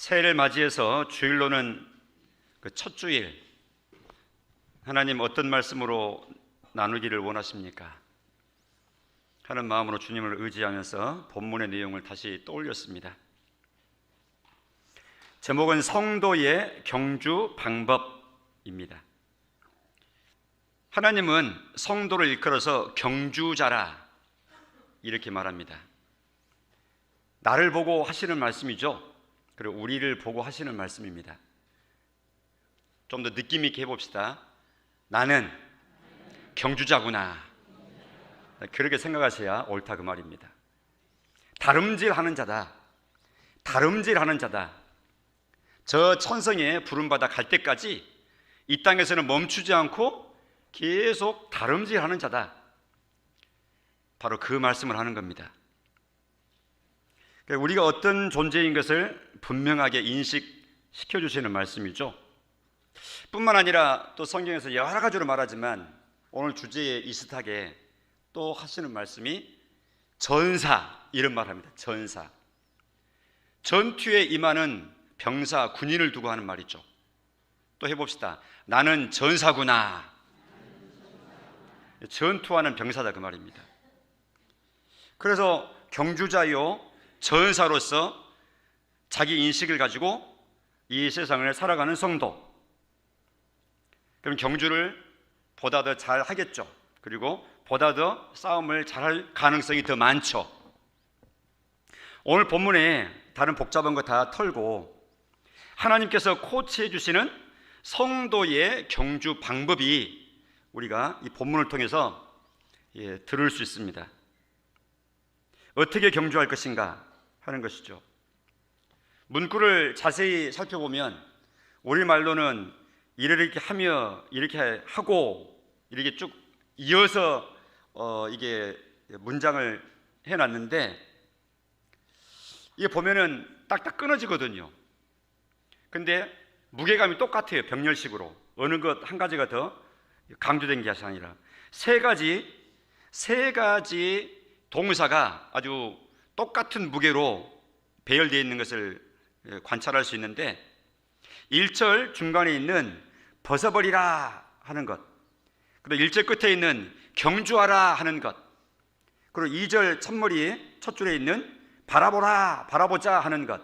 새해를 맞이해서 주일로는 그 첫 주일, 하나님 어떤 말씀으로 나누기를 원하십니까? 하는 마음으로 주님을 의지하면서 본문의 내용을 다시 떠올렸습니다. 제목은 성도의 경주 방법입니다. 하나님은 성도를 일컬어서 경주자라 이렇게 말합니다. 나를 보고 하시는 말씀이죠. 그리고 우리를 보고 하시는 말씀입니다. 좀 더 느낌 있게 해봅시다. 나는 경주자구나. 그렇게 생각하셔야 옳다 그 말입니다. 다름질하는 자다. 다름질하는 자다. 저 천성에 부름받아 갈 때까지 이 땅에서는 멈추지 않고 계속 다름질하는 자다. 바로 그 말씀을 하는 겁니다. 우리가 어떤 존재인 것을 분명하게 인식시켜 주시는 말씀이죠. 뿐만 아니라 또 성경에서 여러 가지로 말하지만 오늘 주제에 이슷하게 또 하시는 말씀이 전사, 이런 말 합니다. 전사. 전투에 임하는 병사, 군인을 두고 하는 말이죠. 또 해봅시다. 나는 전사구나. 전투하는 병사다 그 말입니다. 그래서 경주자요 전사로서 자기 인식을 가지고 이 세상을 살아가는 성도, 그럼 경주를 보다 더 잘 하겠죠. 그리고 보다 더 싸움을 잘할 가능성이 더 많죠. 오늘 본문에 다른 복잡한 거 다 털고 하나님께서 코치해 주시는 성도의 경주 방법이 우리가 이 본문을 통해서 들을 수 있습니다. 어떻게 경주할 것인가 하는 것이죠. 문구를 자세히 살펴보면 우리말로는 이렇게 하며 이렇게 하고 이렇게 쭉 이어서 이게 문장을 해놨는데 이게 보면은 딱딱 끊어지거든요. 근데 무게감이 똑같아요. 병렬식으로 어느 것 한 가지가 더 강조된 게 아니라 세 가지 동사가 아주 똑같은 무게로 배열되어 있는 것을 관찰할 수 있는데 1절 중간에 있는 벗어버리라 하는 것, 그리고 1절 끝에 있는 경주하라 하는 것, 그리고 2절 첫머리 첫 줄에 있는 바라보라, 바라보자 하는 것,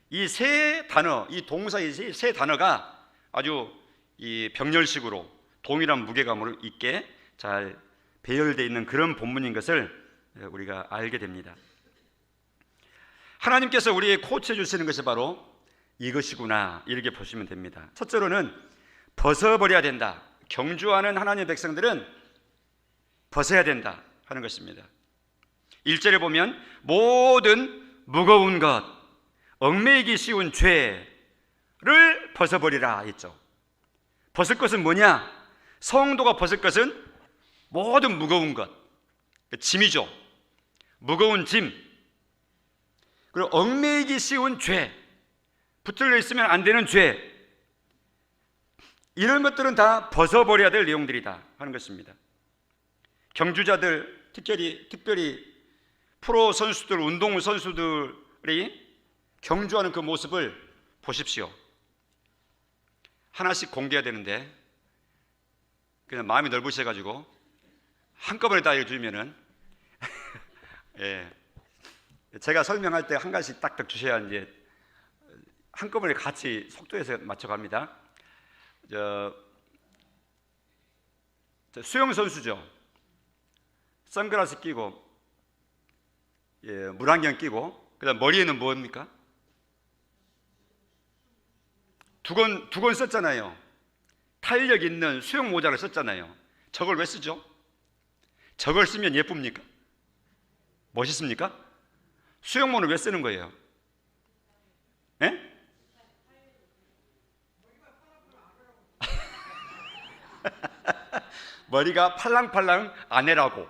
이 세 단어, 이 동사의 세 단어가 아주 이 병렬식으로 동일한 무게감으로 있게 잘 배열되어 있는 그런 본문인 것을 우리가 알게 됩니다. 하나님께서 우리에게 코치해 주시는 것이 바로 이것이구나 이렇게 보시면 됩니다. 첫째로는 벗어버려야 된다. 경주하는 하나님의 백성들은 벗어야 된다 하는 것입니다. 1절에 보면 모든 무거운 것, 얽매이기 쉬운 죄를 벗어버리라 했죠. 벗을 것은 뭐냐? 성도가 벗을 것은 모든 무거운 것, 짐이죠. 무거운 짐, 그리고 얽매이기 쉬운 죄, 붙들려 있으면 안 되는 죄, 이런 것들은 다 벗어버려야 될 내용들이다 하는 것입니다. 경주자들, 특별히 프로 선수들, 운동 선수들이 경주하는 그 모습을 보십시오. 하나씩 공개해야 되는데 그냥 마음이 넓으셔가지고 한꺼번에 다 읽어주면은 예, 제가 설명할 때 한 가지씩 딱딱 주셔야 이제 한꺼번에 같이 속도에서 맞춰갑니다. 저 수영 선수죠. 선글라스 끼고 물안경 끼고 그다음 머리에는 뭡니까? 두건 썼잖아요. 탄력 있는 수영 모자를 썼잖아요. 저걸 왜 쓰죠? 저걸 쓰면 예쁩니까? 멋있습니까? 수영모는 왜 쓰는 거예요? 예? 머리가 팔랑팔랑 아내라고.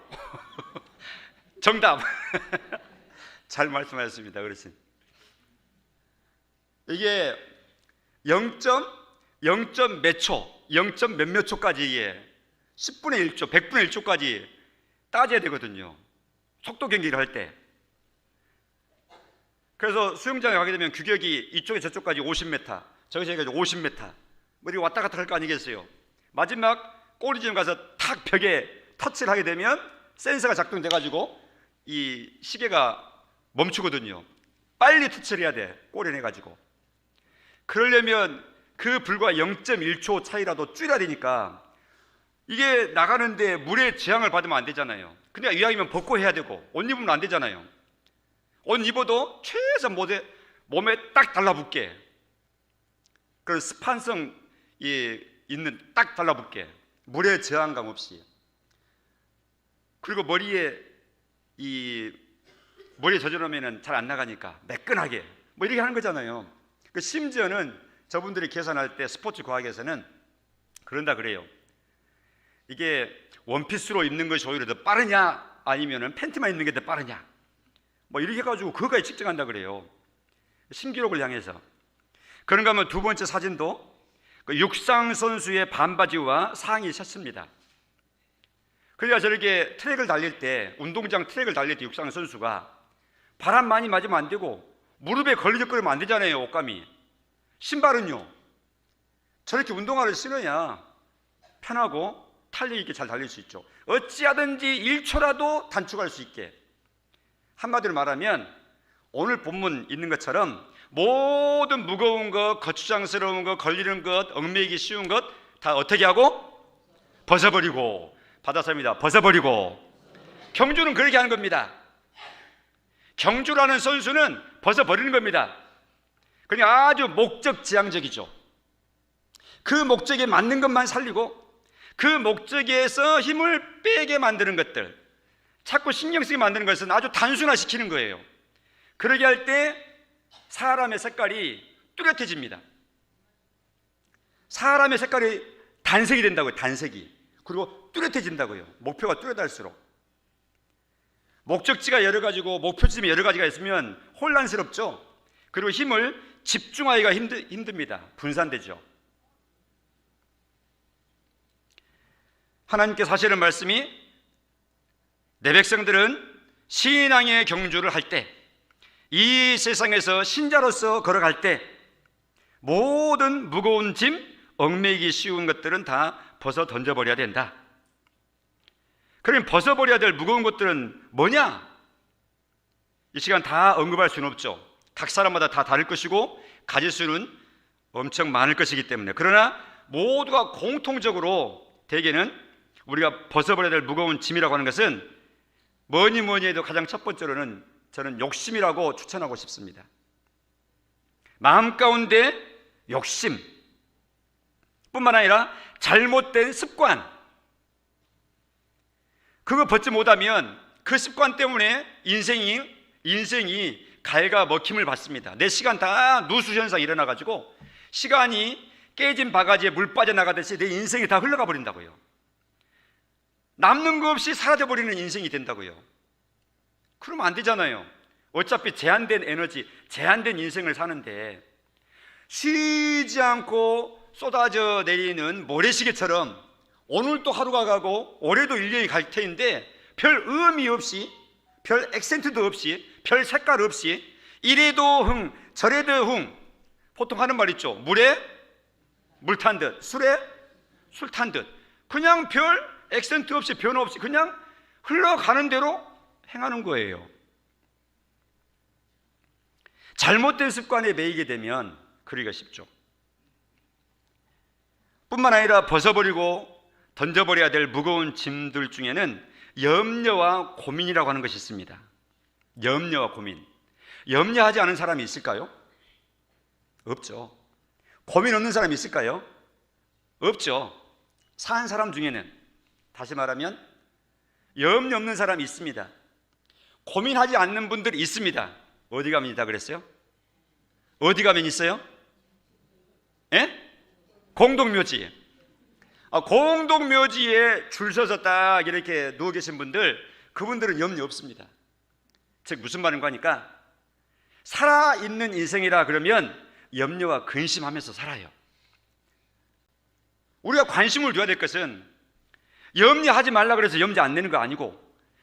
정답. 잘 말씀하셨습니다, 어르신. 이게 0. 몇 초, 0. 몇몇 초까지 10분의 1초, 100분의 1초까지 따져야 되거든요. 속도 경기를 할 때. 그래서 수영장에 가게 되면 규격이 이쪽에 저쪽까지 50m, 저기서 여기까지 50m 뭐 이렇게 왔다 갔다 할 거 아니겠어요. 마지막 꼬리지점 가서 탁 벽에 터치를 하게 되면 센서가 작동돼 가지고 이 시계가 멈추거든요. 빨리 터치를 해야 돼, 꼬리 내가지고. 그러려면 그 불과 0.1초 차이라도 줄여야 되니까 이게 나가는데 물의 저항을 받으면 안 되잖아요. 그냥 이왕이면 벗고 해야 되고, 옷 입으면 안 되잖아요. 옷 입어도 최소한 몸에 딱 달라붙게, 그런 스판성이 있는 딱 달라붙게, 물의 저항감 없이. 그리고 머리에 젖어놓으면 잘 안 나가니까 매끈하게 뭐 이렇게 하는 거잖아요. 심지어는 저분들이 계산할 때 스포츠 과학에서는 그런다 그래요. 이게 원피스로 입는 것이 오히려 더 빠르냐 아니면 팬티만 입는 게 더 빠르냐 뭐 이렇게 해가지고 그거까지 측정한다 그래요. 신기록을 향해서. 그런가 하면 두 번째 사진도 육상 선수의 반바지와 상의 셔츠입니다. 그러니까 저렇게 트랙을 달릴 때, 운동장 트랙을 달릴 때 육상 선수가 바람 많이 맞으면 안 되고 무릎에 걸리적거리면 안 되잖아요. 옷감이. 신발은요, 저렇게 운동화를 신어야 편하고 탄력 있게 잘 달릴 수 있죠. 어찌하든지 1초라도 단축할 수 있게. 한마디로 말하면 오늘 본문 있는 것처럼 모든 무거운 것, 거추장스러운 것, 걸리는 것, 얽매이기 쉬운 것 다 어떻게 하고? 벗어버리고. 받아서입니다. 벗어버리고. 경주는 그렇게 하는 겁니다. 경주라는 선수는 벗어버리는 겁니다. 그러니까 아주 목적지향적이죠. 그 목적에 맞는 것만 살리고 그 목적에서 힘을 빼게 만드는 것들, 자꾸 신경 쓰게 만드는 것은 아주 단순화시키는 거예요. 그러게 할 때 사람의 색깔이 뚜렷해집니다. 사람의 색깔이 단색이 된다고요. 단색이. 그리고 뚜렷해진다고요. 목표가 뚜렷할수록. 목적지가 여러 가지고 목표지점이 여러 가지가 있으면 혼란스럽죠. 그리고 힘을 집중하기가 힘듭니다. 분산되죠. 하나님께서 하시는 말씀이 내 백성들은 신앙의 경주를 할 때, 이 세상에서 신자로서 걸어갈 때 모든 무거운 짐, 얽매이기 쉬운 것들은 다 벗어 던져버려야 된다. 그러면 벗어버려야 될 무거운 것들은 뭐냐? 이 시간 다 언급할 수는 없죠. 각 사람마다 다 다를 것이고 가질 수는 엄청 많을 것이기 때문에. 그러나 모두가 공통적으로 대개는 우리가 벗어버려야 될 무거운 짐이라고 하는 것은 뭐니 해도 가장 첫 번째로는 저는 욕심이라고 추천하고 싶습니다. 마음 가운데 욕심 뿐만 아니라 잘못된 습관, 그거 벗지 못하면 그 습관 때문에 인생이 갈가 먹힘을 받습니다. 내 시간 다 누수 현상이 일어나가지고 시간이 깨진 바가지에 물 빠져나가듯이 내 인생이 다 흘러가 버린다고요. 남는 거 없이 사라져버리는 인생이 된다고요. 그러면 안 되잖아요. 어차피 제한된 에너지, 제한된 인생을 사는데 쉬지 않고 쏟아져 내리는 모래시계처럼 오늘도 하루가 가고 올해도 1년이 갈 테인데 별 의미 없이, 별 액센트도 없이, 별 색깔 없이 이래도 흥 저래도 흥, 보통 하는 말 있죠. 물에 물 탄 듯, 술에 술 탄 듯, 그냥 별 액센트 없이 변화 없이 그냥 흘러가는 대로 행하는 거예요. 잘못된 습관에 매이게 되면 그러기가 쉽죠. 뿐만 아니라 벗어버리고 던져버려야 될 무거운 짐들 중에는 염려와 고민이라고 하는 것이 있습니다. 염려와 고민. 염려하지 않은 사람이 있을까요? 없죠. 고민 없는 사람이 있을까요? 없죠. 사는 사람 중에는, 다시 말하면 염려 없는 사람이 있습니다. 고민하지 않는 분들이 있습니다. 어디 가면 있다 그랬어요? 어디 가면 있어요? 예? 공동묘지. 공동묘지에 줄 서서 딱 이렇게 누워 계신 분들, 그분들은 염려 없습니다. 즉 무슨 말인가 하니까 살아있는 인생이라 그러면 염려와 근심하면서 살아요. 우리가 관심을 둬야 될 것은 염려하지 말라 그래서 염려 안 내는 거 아니고,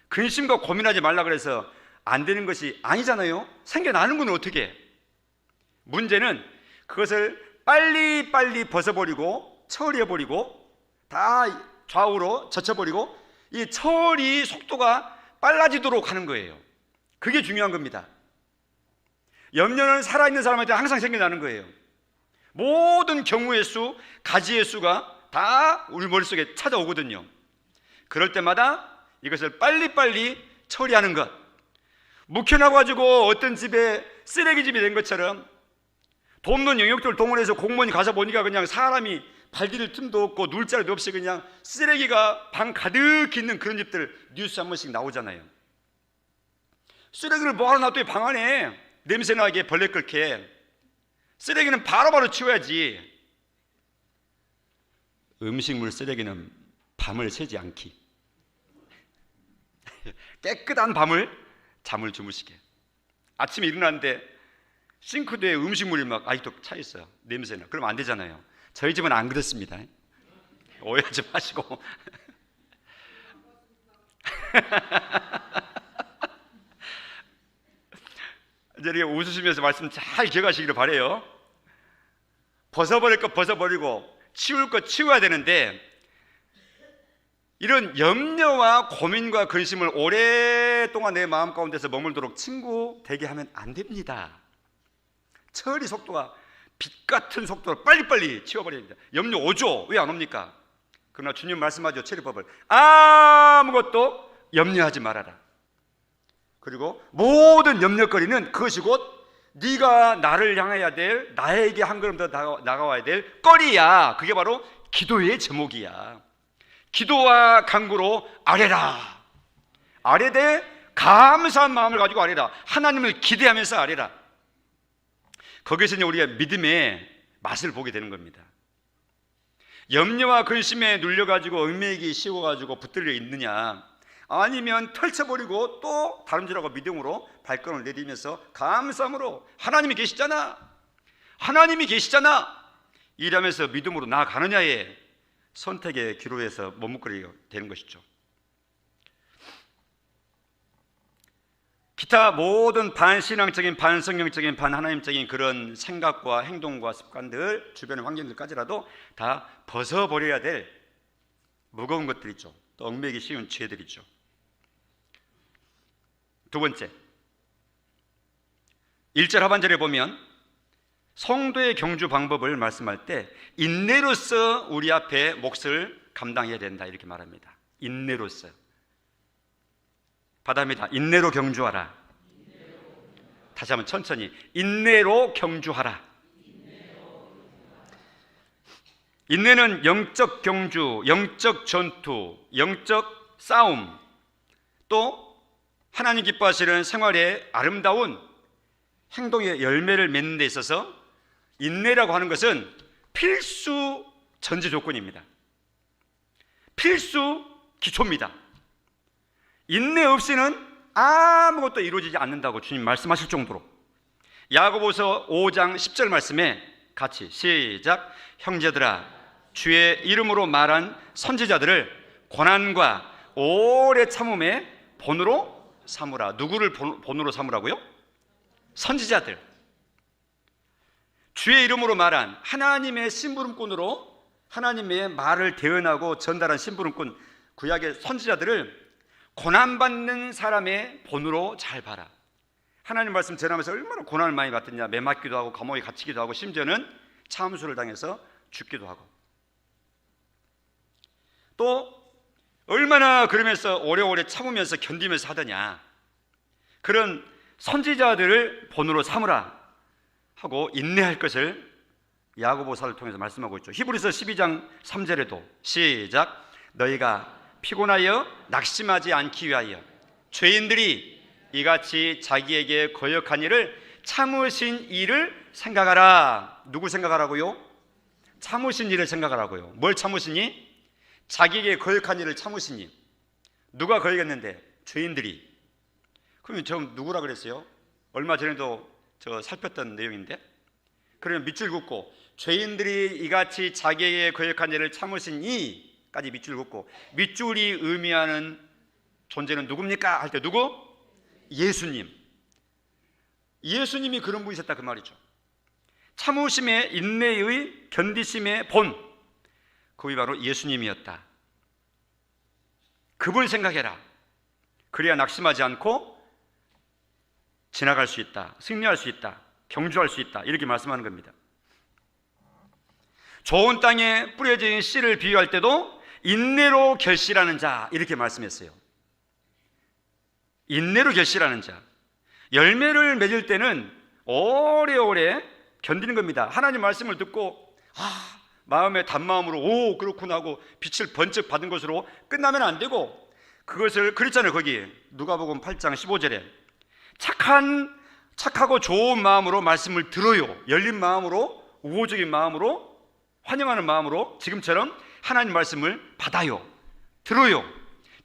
근심과 고민하지 말라 그래서 안 되는 것이 아니잖아요. 생겨나는 건 어떻게 해? 문제는 그것을 빨리빨리 벗어버리고 처리해버리고 다 좌우로 젖혀버리고 이 처리 속도가 빨라지도록 하는 거예요. 그게 중요한 겁니다. 염려는 살아있는 사람한테 항상 생겨나는 거예요. 모든 경우의 수, 가지의 수가 다 우리 머릿속에 찾아오거든요. 그럴 때마다 이것을 빨리빨리 처리하는 것. 묵혀놔가지고 어떤 집에 쓰레기집이 된 것처럼 돈 없는 영역들을 동원해서 공무원이 가서 보니까 그냥 사람이 발디딜 틈도 없고 누울 자리도 없이 그냥 쓰레기가 방 가득 있는 그런 집들 뉴스 한 번씩 나오잖아요. 쓰레기를 뭐하러 놔둬 방 안에 냄새나게 벌레 끓게. 쓰레기는 바로바로 치워야지. 음식물 쓰레기는 밤을 새지 않기. 깨끗한 밤을 잠을 주무시게. 아침에 일어났는데 싱크대에 음식물이 막 아직도 차 있어요. 냄새나. 그러면 안 되잖아요. 저희 집은 안 그렇습니다. 오해하지 마시고. 이제 웃으시면서 말씀 잘 기억하시기를 바라요. 벗어버릴 것 벗어버리고 치울 것 치워야 되는데 이런 염려와 고민과 근심을 오랫동안 내 마음 가운데서 머물도록 친구 되게 하면 안 됩니다. 처리 속도가 빛 같은 속도로 빨리빨리 치워버려야 됩니다. 염려 오죠? 왜 안 옵니까? 그러나 주님 말씀하죠. 처리법을 아무것도 염려하지 말아라. 그리고 모든 염려거리는 그것이 곧 네가 나를 향해야 될, 나에게 한 걸음 더 나가와야 될 거리야. 그게 바로 기도의 제목이야. 기도와 간구로 아뢰라. 아뢰되 감사한 마음을 가지고 아뢰라. 하나님을 기대하면서 아뢰라. 거기서 이제 우리가 믿음의 맛을 보게 되는 겁니다. 염려와 근심에 눌려가지고 얽매이기 쉬워가지고 붙들려 있느냐, 아니면 펼쳐버리고 또 다름질하고 믿음으로 발걸음을 내디면서 감사함으로 하나님이 계시잖아, 하나님이 계시잖아 이러면서 믿음으로 나아가느냐의 선택의 기로에서 머뭇거리게 되는 것이죠. 기타 모든 반신앙적인, 반성경적인, 반하나님적인 그런 생각과 행동과 습관들, 주변의 환경들까지라도 다 벗어버려야 될 무거운 것들이죠. 또 얽매이기 쉬운 죄들이죠. 두 번째, 1절 하반절에 보면 성도의 경주 방법을 말씀할 때 인내로서 우리 앞에 몫을 감당해야 된다 이렇게 말합니다. 인내로서. 받아합니다. 인내로 경주하라. 다시 한번 천천히. 인내로 경주하라. 인내는 영적 경주, 영적 전투, 영적 싸움, 또 하나님 기뻐하시는 생활의 아름다운 행동의 열매를 맺는 데 있어서 인내라고 하는 것은 필수 전제 조건입니다. 필수 기초입니다. 인내 없이는 아무것도 이루어지지 않는다고 주님 말씀하실 정도로. 야고보서 5장 10절 말씀에 같이 시작. 형제들아, 주의 이름으로 말한 선지자들을 고난과 오래 참음의 본으로 삼으라. 누구를 본으로 삼으라고요? 선지자들. 주의 이름으로 말한 하나님의 심부름꾼으로 하나님의 말을 대언하고 전달한 심부름꾼, 구약의 선지자들을 고난받는 사람의 본으로 잘 봐라. 하나님 말씀 전하면서 얼마나 고난을 많이 받았냐. 매 맞기도 하고 감옥에 갇히기도 하고 심지어는 참수를 당해서 죽기도 하고, 또 얼마나 그러면서 오래오래 참으면서 견디면서 하더냐. 그런 선지자들을 본으로 삼으라 하고 인내할 것을 야고보서를 통해서 말씀하고 있죠. 히브리서 12장 3절에도 시작. 너희가 피곤하여 낙심하지 않기 위하여 죄인들이 이같이 자기에게 거역한 일을 참으신 일을 생각하라. 누구 생각하라고요? 참으신 일을 생각하라고요. 뭘 참으시니? 자기에게 거역한 일을 참으시니. 누가 거역했는데? 죄인들이. 그러면 저 누구라 그랬어요? 얼마 전에도 저 살폈던 내용인데, 그러면 밑줄 긋고 죄인들이 이같이 자기에게 거역한 일을 참으시니 까지 밑줄 긋고, 밑줄이 의미하는 존재는 누굽니까? 할 때 누구? 예수님이 그런 분이셨다 그 말이죠. 참으심의, 인내의, 견디심의 본, 그분이 바로 예수님이었다. 그분 생각해라. 그래야 낙심하지 않고 지나갈 수 있다, 승리할 수 있다, 경주할 수 있다, 이렇게 말씀하는 겁니다. 좋은 땅에 뿌려진 씨를 비유할 때도 인내로 결실하는 자, 이렇게 말씀했어요. 인내로 결실하는 자, 열매를 맺을 때는 오래오래 견디는 겁니다. 하나님 말씀을 듣고 마음에 단마음으로 오 그렇구나 하고 빛을 번쩍 받은 것으로 끝나면 안 되고, 그것을 그랬잖아요. 거기 누가복음 8장 15절에 착하고 좋은 마음으로 말씀을 들어요. 열린 마음으로, 우호적인 마음으로, 환영하는 마음으로 지금처럼 하나님 말씀을 받아요. 들어요.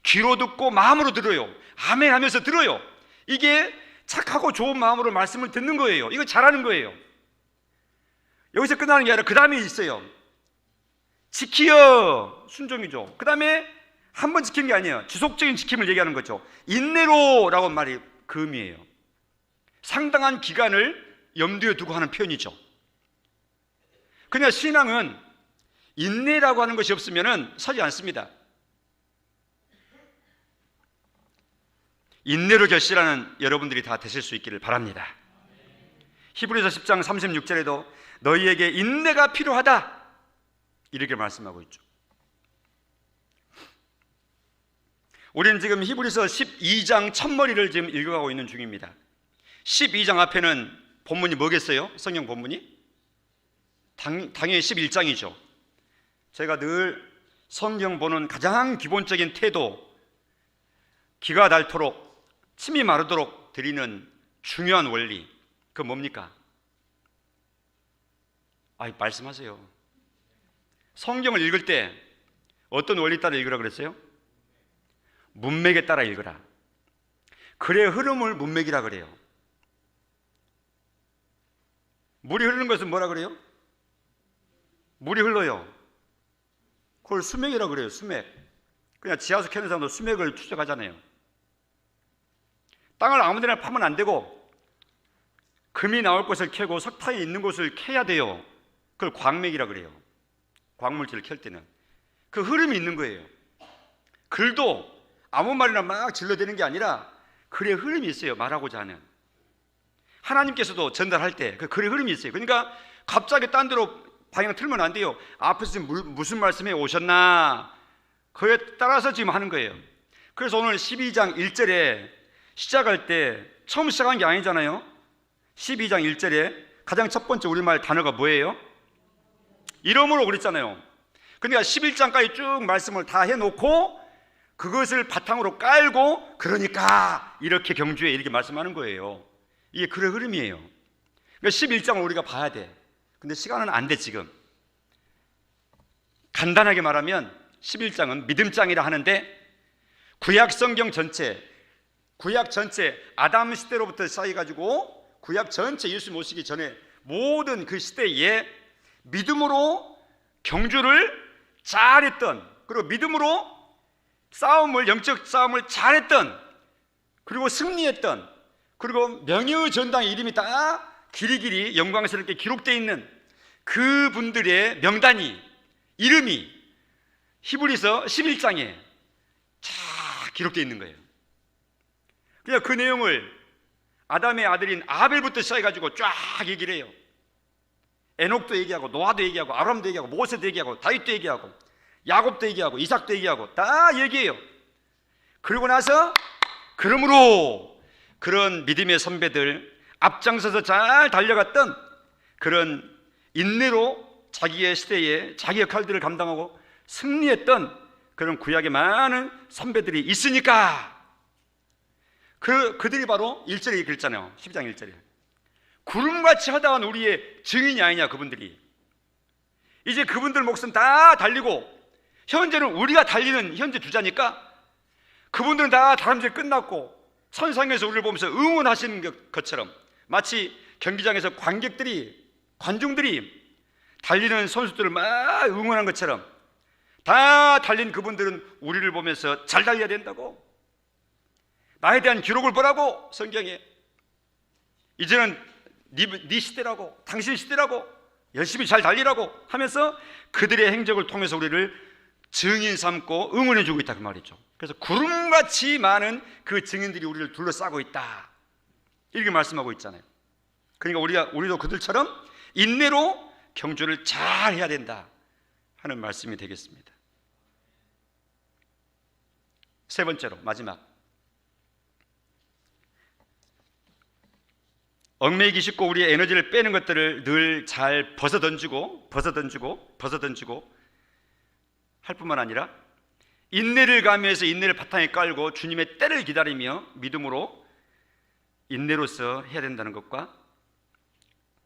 귀로 듣고 마음으로 들어요. 아멘 하면서 들어요. 이게 착하고 좋은 마음으로 말씀을 듣는 거예요. 이거 잘하는 거예요. 여기서 끝나는 게 아니라 그 다음에 있어요. 지키어, 순종이죠. 그 다음에 한 번 지키는 게 아니에요. 지속적인 지킴을 얘기하는 거죠. 인내로라고 말이 그 의미예요. 상당한 기간을 염두에 두고 하는 표현이죠. 그냥 신앙은 인내라고 하는 것이 없으면 서지 않습니다. 인내로 결실하는 여러분들이 다 되실 수 있기를 바랍니다. 히브리서 10장 36절에도 너희에게 인내가 필요하다, 이렇게 말씀하고 있죠. 우리는 지금 히브리서 12장 첫머리를 지금 읽어가고 있는 중입니다. 12장 앞에는 본문이 뭐겠어요? 성경 본문이? 당연히 11장이죠. 제가 늘 성경 보는 가장 기본적인 태도, 기가 닳도록 침이 마르도록 드리는 중요한 원리, 그건 뭡니까? 말씀하세요. 성경을 읽을 때 어떤 원리 따라 읽으라 그랬어요? 문맥에 따라 읽으라. 글의 흐름을 문맥이라 그래요. 물이 흐르는 것은 뭐라 그래요? 물이 흘러요. 그걸 수맥이라 그래요. 수맥. 그냥 지하수 캐는 사람도 수맥을 추적하잖아요. 땅을 아무 데나 파면 안 되고 금이 나올 곳을 캐고 석탄이 있는 곳을 캐야 돼요. 그걸 광맥이라 그래요. 광물질을 캘 때는 그 흐름이 있는 거예요. 글도 아무 말이나 막 질러대는 게 아니라 글의 흐름이 있어요. 말하고자 하는, 하나님께서도 전달할 때 그 글의 흐름이 있어요. 그러니까 갑자기 딴 데로 방향 틀면 안 돼요. 앞에서 지금 무슨 말씀에 오셨나, 그에 따라서 지금 하는 거예요. 그래서 오늘 12장 1절에 시작할 때 처음 시작한 게 아니잖아요. 12장 1절에 가장 첫 번째 우리말 단어가 뭐예요? 이름으로 그랬잖아요. 그러니까 11장까지 쭉 말씀을 다 해놓고 그것을 바탕으로 깔고, 그러니까 이렇게 경주해, 이렇게 말씀하는 거예요. 이게 글의 흐름이에요. 그러니까 11장을 우리가 봐야 돼. 근데 시간은 안 돼. 지금 간단하게 말하면 11장은 믿음장이라 하는데, 구약 성경 전체, 구약 전체 아담 시대로부터 쌓여가지고 구약 전체 예수 모시기 전에 모든 그 시대에 믿음으로 경주를 잘했던, 그리고 믿음으로 영적 싸움을 잘했던, 그리고 승리했던, 그리고 명예의 전당의 이름이 다 길이길이 영광스럽게 기록되어 있는 그분들의 명단이, 이름이 히브리서 11장에 쫙 기록되어 있는 거예요. 그냥 그 내용을 아담의 아들인 아벨부터 시작해가지고 쫙 얘기를 해요. 에녹도 얘기하고, 노아도 얘기하고, 아브람도 얘기하고, 모세도 얘기하고, 다윗도 얘기하고, 야곱도 얘기하고, 이삭도 얘기하고, 다 얘기해요. 그러고 나서 그러므로 그런 믿음의 선배들, 앞장서서 잘 달려갔던, 그런 인내로 자기의 시대에 자기 역할들을 감당하고 승리했던 그런 구약의 많은 선배들이 있으니까 그들이 바로 1절에 얘기를 했잖아요. 12장 1절에 구름같이 하다한 우리의 증인이 아니냐. 그분들이 이제 그분들 목숨 다 달리고, 현재는 우리가 달리는 현재 주자니까 그분들은 다 다람쥐 끝났고 선상에서 우리를 보면서 응원하시는 것처럼, 마치 경기장에서 관중들이 달리는 선수들을 막 응원한 것처럼 다 달린 그분들은 우리를 보면서 잘 달려야 된다고, 나에 대한 기록을 보라고 성경에. 이제는 네 시대라고, 당신 시대라고, 열심히 잘 달리라고 하면서 그들의 행적을 통해서 우리를 증인 삼고 응원해 주고 있다 그 말이죠. 그래서 구름같이 많은 그 증인들이 우리를 둘러싸고 있다 이렇게 말씀하고 있잖아요. 그러니까 우리도 그들처럼 인내로 경주를 잘 해야 된다 하는 말씀이 되겠습니다. 세 번째로 마지막, 얽매이기 쉽고 우리의 에너지를 빼는 것들을 늘 잘 벗어던지고 할 뿐만 아니라 인내를 가미해서 인내를 바탕에 깔고 주님의 때를 기다리며 믿음으로 인내로서 해야 된다는 것과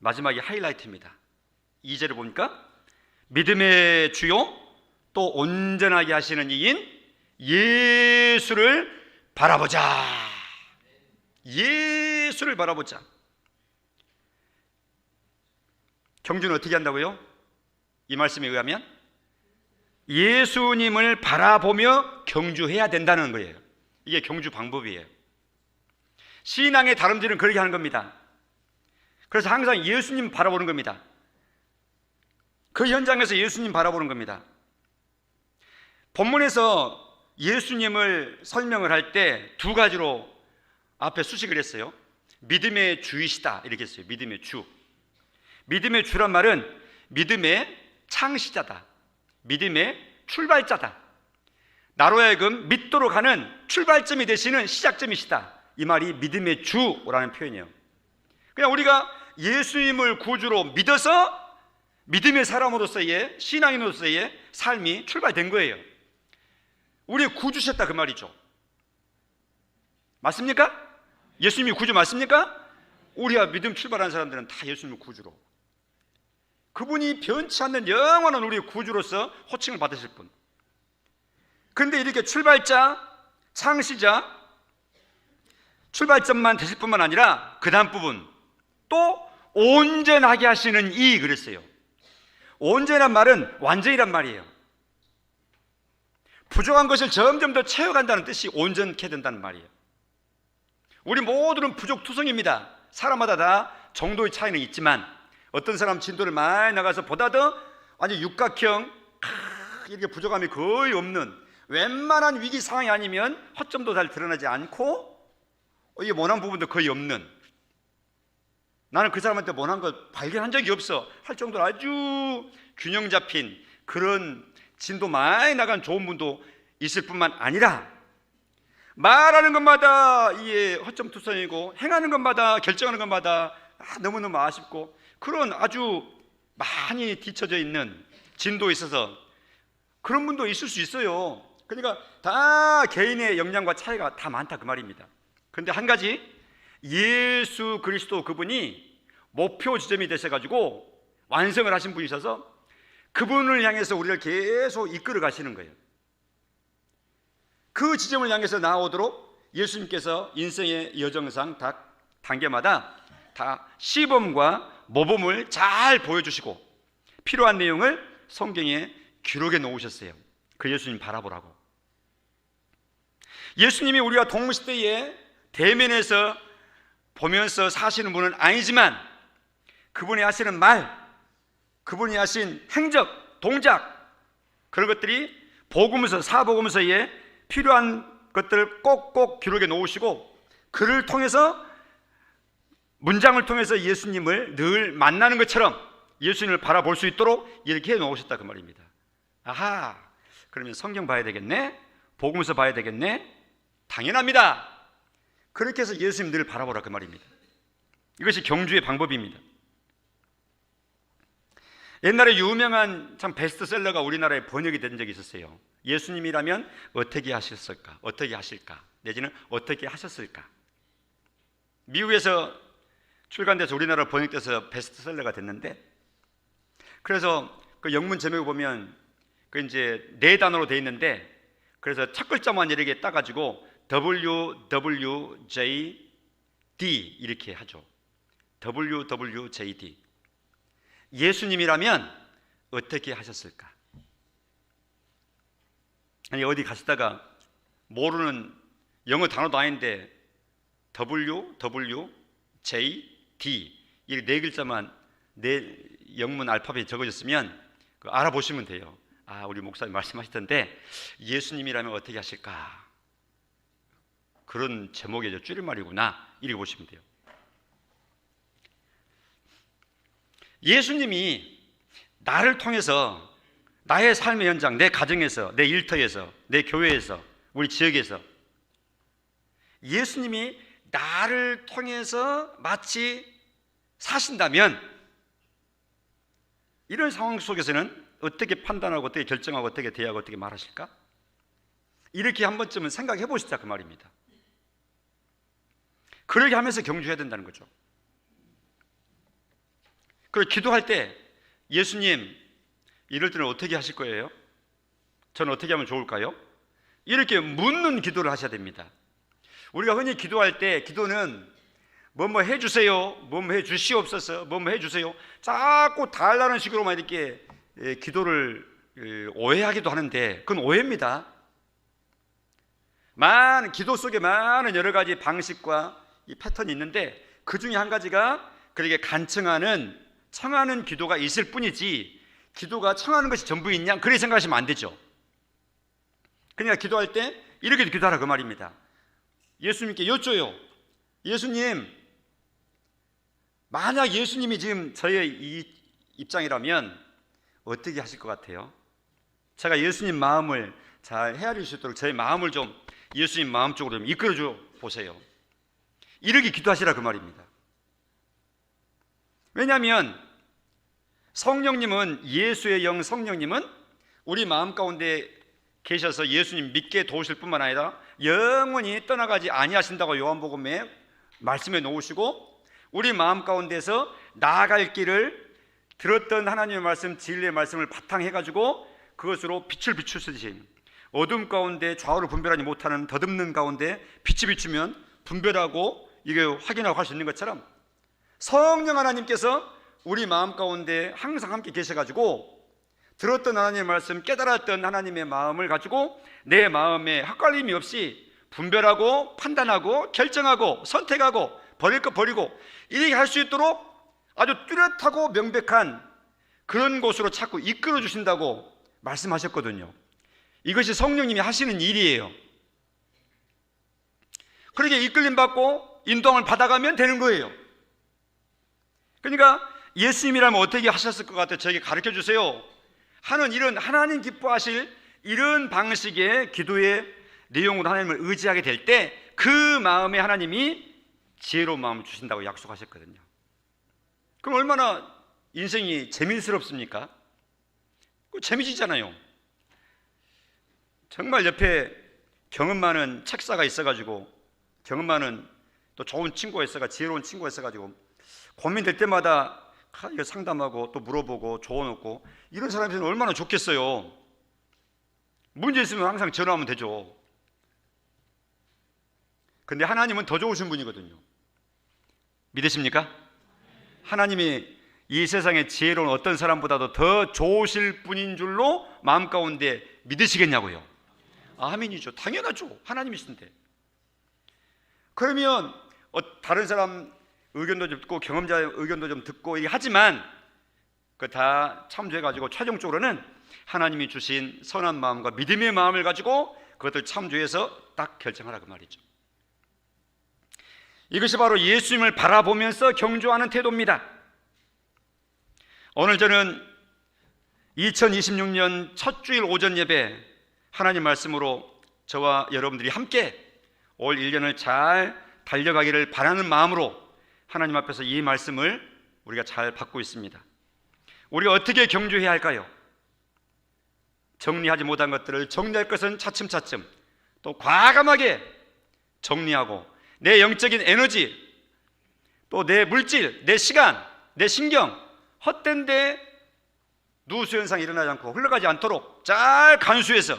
마지막이 하이라이트입니다. 2절을 보니까 믿음의 주요 또 온전하게 하시는 이인 예수를 바라보자. 예수를 바라보자. 경주는 어떻게 한다고요? 이 말씀에 의하면 예수님을 바라보며 경주해야 된다는 거예요. 이게 경주 방법이에요. 신앙의 다름질은 그렇게 하는 겁니다. 그래서 항상 예수님 바라보는 겁니다. 그 현장에서 예수님 바라보는 겁니다. 본문에서 예수님을 설명을 할 때 두 가지로 앞에 수식을 했어요. 믿음의 주이시다 이렇게 했어요. 믿음의 주. 믿음의 주란 말은 믿음의 창시자다, 믿음의 출발자다, 나로 하여금 믿도록 하는 출발점이 되시는 시작점이시다, 이 말이 믿음의 주라는 표현이에요. 그냥 우리가 예수님을 구주로 믿어서 믿음의 사람으로서의 신앙인으로서의 삶이 출발된 거예요. 우리 구주셨다 그 말이죠. 맞습니까? 예수님이 구주 맞습니까? 우리가 믿음 출발한 사람들은 다 예수님을 구주로, 그분이 변치 않는 영원한 우리의 구주로서 호칭을 받으실 분. 그런데 이렇게 출발자, 창시자, 출발점만 되실 뿐만 아니라 그 다음 부분 또 온전하게 하시는 이 그랬어요. 온전한 말은 완전이란 말이에요. 부족한 것을 점점 더 채워간다는 뜻이 온전케 된다는 말이에요. 우리 모두는 부족투성입니다. 사람마다 다 정도의 차이는 있지만 어떤 사람 진도를 많이 나가서 보다 더 아니 육각형 이렇게 부족함이 거의 없는, 웬만한 위기 상황이 아니면 허점도 잘 드러나지 않고 이게 모난 부분도 거의 없는, 나는 그 사람한테 모난 걸 발견한 적이 없어 할 정도로 아주 균형 잡힌 그런 진도 많이 나간 좋은 분도 있을 뿐만 아니라 말하는 것마다 이게 허점투성이고 행하는 것마다 결정하는 것마다 너무너무 아쉽고 그런 아주 많이 뒤처져 있는 진도에 있어서 그런 분도 있을 수 있어요. 그러니까 다 개인의 역량과 차이가 다 많다 그 말입니다. 그런데 한 가지, 예수 그리스도 그분이 목표 지점이 되셔가지고 완성을 하신 분이셔서 그분을 향해서 우리를 계속 이끌어 가시는 거예요. 그 지점을 향해서 나아오도록 예수님께서 인생의 여정상 다 단계마다 다 시범과 모범을 잘 보여주시고 필요한 내용을 성경에 기록해 놓으셨어요. 그 예수님 바라보라고. 예수님이 우리와 동시대에 대면해서 보면서 사시는 분은 아니지만 그분이 하시는 말, 그분이 하신 행적, 동작, 그런 것들이 복음서, 사복음서에 필요한 것들을 꼭꼭 기록해 놓으시고 그를 통해서, 문장을 통해서 예수님을 늘 만나는 것처럼 예수님을 바라볼 수 있도록 이렇게 해 놓으셨다 그 말입니다. 아하, 그러면 성경 봐야 되겠네, 복음서 봐야 되겠네, 당연합니다. 그렇게 해서 예수님 늘 바라보라 그 말입니다. 이것이 경주의 방법입니다. 옛날에 유명한 참 베스트셀러가 우리나라에 번역이 된 적이 있었어요. 예수님이라면 어떻게 하셨을까, 어떻게 하실까, 내지는 어떻게 하셨을까. 미국에서 출간돼서 우리나라로 번역돼서 베스트셀러가 됐는데, 그래서 그 영문 제목을 보면 그 이제 4단어로 돼 있는데, 그래서 첫 글자만 이렇게 따가지고 WWJD 이렇게 하죠. WWJD. 예수님이라면 어떻게 하셨을까? 아니 어디 가시다가 모르는 영어 단어도 아닌데 W, J, D 이 네 글자만 네 영문 알파벳이 적어졌으면 알아보시면 돼요. 아, 우리 목사님 말씀하시던데 예수님이라면 어떻게 하실까? 그런 제목의 줄임말이구나, 이렇게 보시면 돼요. 예수님이 나를 통해서 나의 삶의 현장, 내 가정에서, 내 일터에서, 내 교회에서, 우리 지역에서 예수님이 나를 통해서 마치 사신다면 이런 상황 속에서는 어떻게 판단하고 어떻게 결정하고 어떻게 대하고 어떻게 말하실까? 이렇게 한 번쯤은 생각해 보시자 그 말입니다. 그러게 하면서 경주해야 된다는 거죠. 그리고 기도할 때 예수님 이럴 때는 어떻게 하실 거예요? 저는 어떻게 하면 좋을까요? 이렇게 묻는 기도를 하셔야 됩니다. 우리가 흔히 기도할 때 기도는 뭐뭐 해주세요, 뭐뭐 해주시옵소서, 뭐뭐 해주세요 자꾸 달라는 식으로만 이렇게 기도를 오해하기도 하는데 그건 오해입니다. 기도 속에 많은 여러 가지 방식과 이 패턴이 있는데 그 중에 한 가지가 그렇게 간청하는 청하는 기도가 있을 뿐이지 기도가 청하는 것이 전부있냐 그렇게 생각하시면 안 되죠. 그러니까 기도할 때 이렇게 기도하라 그 말입니다. 예수님께 여쭤요. 예수님, 만약 예수님이 지금 저의 이 입장이라면 어떻게 하실 것 같아요? 제가 예수님 마음을 잘 헤아릴 수 있도록 저의 마음을 좀 예수님 마음 쪽으로 좀 이끌어줘 보세요. 이렇게 기도하시라 그 말입니다. 왜냐하면 성령님은, 예수의 영 성령님은 우리 마음 가운데 계셔서 예수님 믿게 도우실 뿐만 아니라 영원히 떠나가지 아니하신다고 요한복음에 말씀해 놓으시고 우리 마음 가운데서 나아갈 길을 들었던 하나님의 말씀, 진리의 말씀을 바탕해 가지고 그것으로 빛을 비추듯이 어둠 가운데 좌우를 분별하지 못하는 덧없는 가운데 빛이 비추면 분별하고 이게 확인하고 할 수 있는 것처럼 성령 하나님께서 우리 마음 가운데 항상 함께 계셔가지고 들었던 하나님의 말씀, 깨달았던 하나님의 마음을 가지고 내 마음에 헛갈림이 없이 분별하고 판단하고 결정하고 선택하고 버릴 거 버리고 이렇게 할 수 있도록 아주 뚜렷하고 명백한 그런 곳으로 자꾸 이끌어 주신다고 말씀하셨거든요. 이것이 성령님이 하시는 일이에요. 그렇게 이끌림 받고 인도함을 받아가면 되는 거예요. 그러니까 예수님이라면 어떻게 하셨을 것 같아요? 저에게 가르쳐 주세요 하는 이런 하나님 기뻐하실 이런 방식의 기도의 내용으로 하나님을 의지하게 될 때 그 마음에 하나님이 지혜로운 마음을 주신다고 약속하셨거든요. 그럼 얼마나 인생이 재미스럽습니까? 재미지잖아요. 정말 옆에 경험 많은 책사가 있어가지고 경험 많은 또 좋은 친구가 있어가 지혜로운 친구가 있어가지고 고민될 때마다 이거 상담하고 또 물어보고 조언 얻고 이런 사람이 얼마나 좋겠어요. 문제 있으면 항상 전화하면 되죠. 근데 하나님은 더 좋으신 분이거든요. 믿으십니까? 하나님이 이 세상의 지혜로운 어떤 사람보다도 더 좋으실 분인 줄로 마음 가운데 믿으시겠냐고요? 아멘이죠. 당연하죠. 하나님이신데. 그러면 다른 사람 의견도 좀 듣고 경험자 의견도 좀 듣고 하지만 그 다 참조해가지고 최종적으로는 하나님이 주신 선한 마음과 믿음의 마음을 가지고 그것을 참조해서 딱 결정하라 그 말이죠. 이것이 바로 예수님을 바라보면서 경주하는 태도입니다. 오늘 저는 2026년 첫 주일 오전 예배 하나님 말씀으로 저와 여러분들이 함께 올 1년을 잘 달려가기를 바라는 마음으로 하나님 앞에서 이 말씀을 우리가 잘 받고 있습니다. 우리가 어떻게 경주해야 할까요? 정리하지 못한 것들을 정리할 것은 차츰차츰 또 과감하게 정리하고 내 영적인 에너지 또 내 물질, 내 시간, 내 신경 헛된 데 누수 현상이 일어나지 않고 흘러가지 않도록 잘 간수해서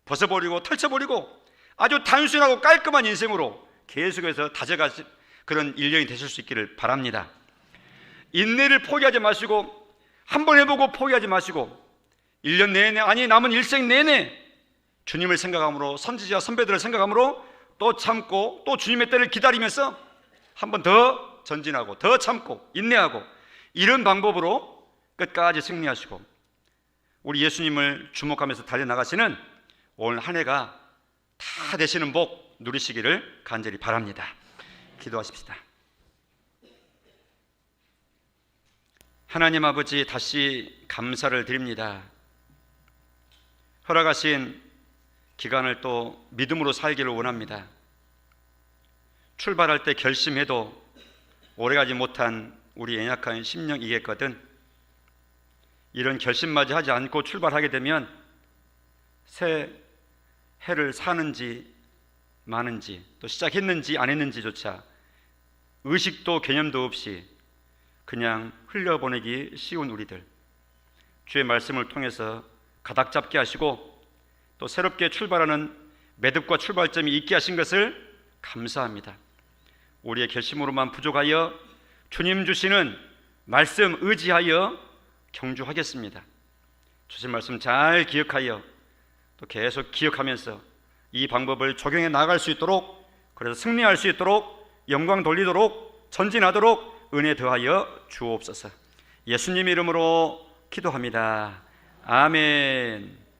벗어버리고 털쳐버리고 아주 단순하고 깔끔한 인생으로 계속해서 다져가실 그런 1년이 되실 수 있기를 바랍니다. 인내를 포기하지 마시고 한번 해보고 포기하지 마시고 1년 내내 아니 남은 일생 내내 주님을 생각함으로 선지자 선배들을 생각함으로 또 참고 또 주님의 때를 기다리면서 한 번 더 전진하고 더 참고 인내하고 이런 방법으로 끝까지 승리하시고 우리 예수님을 주목하면서 달려나가시는 올 한 해가 다 되시는 복 누리시기를 간절히 바랍니다. 기도하십시다. 하나님 아버지, 다시 감사를 드립니다. 허락하신 기간을 또 믿음으로 살기를 원합니다. 출발할 때 결심해도 오래가지 못한 우리 연약한 심령이겠거든 이런 결심마저 하지 않고 출발하게 되면 새 해를 사는지 마는지 또 시작했는지 안 했는지조차 의식도 개념도 없이 그냥 흘려보내기 쉬운 우리들, 주의 말씀을 통해서 가닥 잡게 하시고 또 새롭게 출발하는 매듭과 출발점이 있게 하신 것을 감사합니다. 우리의 결심으로만 부족하여 주님 주시는 말씀 의지하여 경주하겠습니다. 주신 말씀 잘 기억하여 또 계속 기억하면서 이 방법을 적용해 나갈 수 있도록, 그래서 승리할 수 있도록, 영광 돌리도록, 전진하도록 은혜 더하여 주옵소서. 예수님 이름으로 기도합니다. 아멘.